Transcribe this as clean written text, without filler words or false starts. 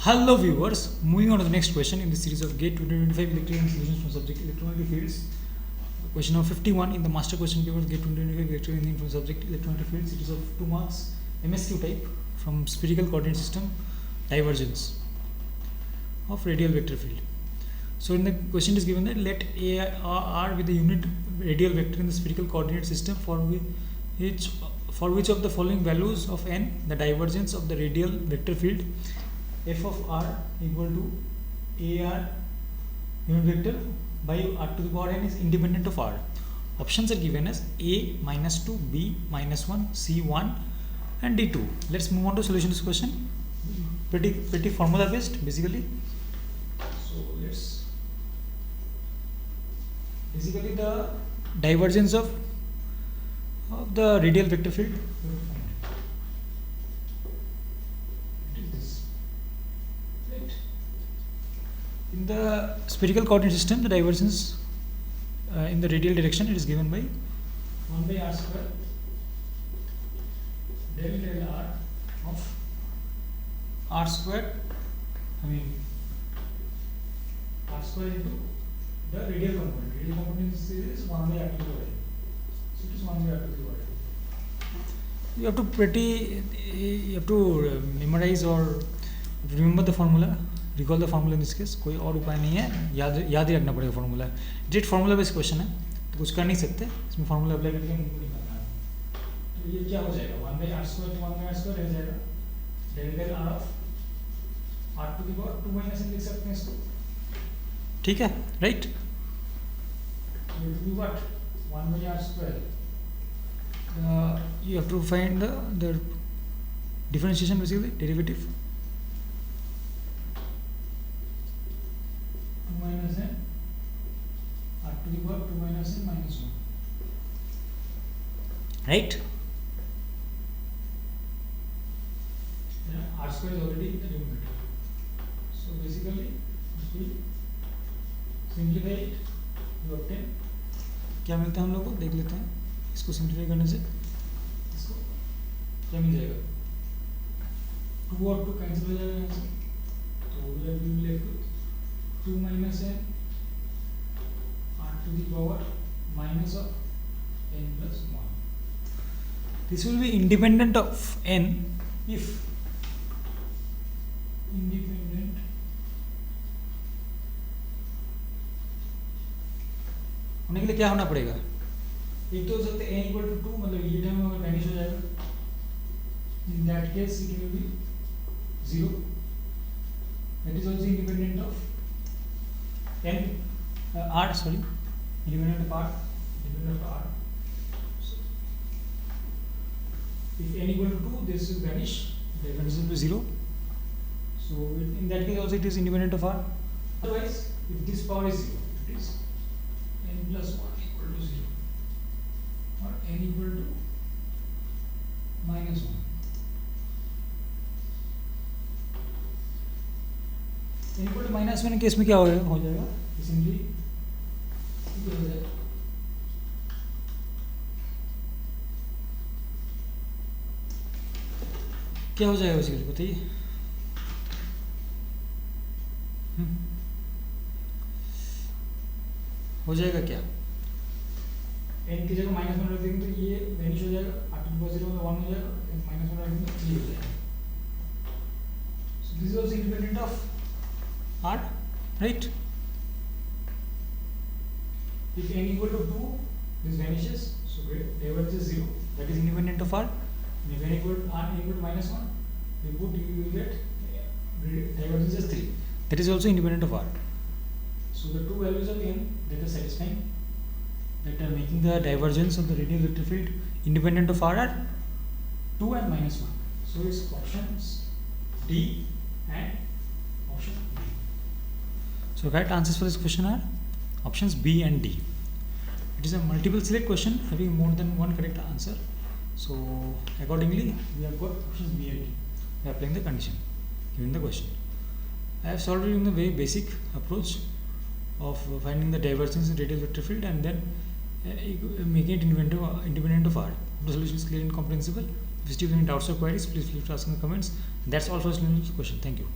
Hello viewers, moving on to the next question in the series of GATE 2025 electrical solutions from subject electromagnetic fields. Question number 51 in the master question paper GATE 2025 electrical engineering from subject electromagnetic fields. It is of 2 marks, MSQ type from spherical coordinate system, divergence of radial vector field. So in the question is given that let A R with the unit radial vector in the spherical coordinate system for which of the following values of n the divergence of the radial vector field f of r equal to AR unit vector by r to the power n is independent of r. Options are given as A minus 2, B minus 1, C 1 and D 2. Let's move on to solution to this question. Pretty formula based basically. So let's basically the divergence of the radial vector field. In the spherical coordinate system, the divergence in the radial direction it is given by 1 by r square del r of r square. R square into the radial component. Radial component is 1 by r to the power. So it is 1 by r to the power. You have to memorize or remember the formula. Recall the formula in this case. कोई और उपाय नहीं है, याद ही रखना पड़ेगा formula. Jet formula based question है तो कुछ कर नहीं सकते, इसमें फार्मूला अप्लाई करके हमको निकालना है. तो ये क्या हो जाएगा 1 बाई आर स्क्वायर तो 1 बाई आर स्क्वायर रह जाएगा del r of r to the power 2 minus लिख सकते हैं इसको. ठीक है, राइट. ये will be what 1 by r square. You have to find the differentiation, basically derivative. Minus n r to the power 2 minus n minus 1, right? R square is already in the numerator, so basically if we simplify it you obtain क्या मिलता है हम लोग को देख लेते हैं. इसको सिंप्लीफाई करने से इसको क्या मिल जाएगा, 2 और 2 कैंसिल हो जाएगा यहाँ से, तो we will be left with 2 minus n r to the power minus of n plus 1. This will be independent of n if independent होने के लिए क्या होना पड़ेगा. एक तो हो सकता है n equal to 2, मतलब ये टाइम अगर वैनिश हो जाएगा, in that case it will be 0. That is also independent of n r, sorry, independent of r. So, if n equal to 2, this will vanish, the difference will be 0. So in that case also it is independent of r. Otherwise, if this power is 0, it is n plus 1 equal to 0 or n equal to minus 1. n equal to minus 1 case में क्या हो जाएगा, simply हो जाएगा क्या हो जाएगा basically बताइए. हो जाएगा क्या, n की जगह माइनस 1 रख देंगे तो ये वैनिश हो जाएगा, r टू द पावर 1 हो जाएगा, माइनस 1 रख देंगे तो 3 हो जाएगा. So this is also independent of r, right? If n equal to 2, this vanishes, so divergence is 0. That is independent of r. And if n equal to r equal to minus 1, you will get divergence is 3. That is also independent of r. So the two values of n that are satisfying, that are making the divergence of the radial vector field independent of r are 2 and minus 1. So it's options D and option B. So right answers for this question are options B and D. It is a multiple select question having more than one correct answer. So accordingly we have got options B and D. We are applying the condition given the question. I have solved it in the very basic approach of finding the divergence in radial vector field and then making it independent of r. The solution is clear and comprehensible. If you still have any doubts or queries, please feel free to ask in the comments. That's all for this question. Thank you.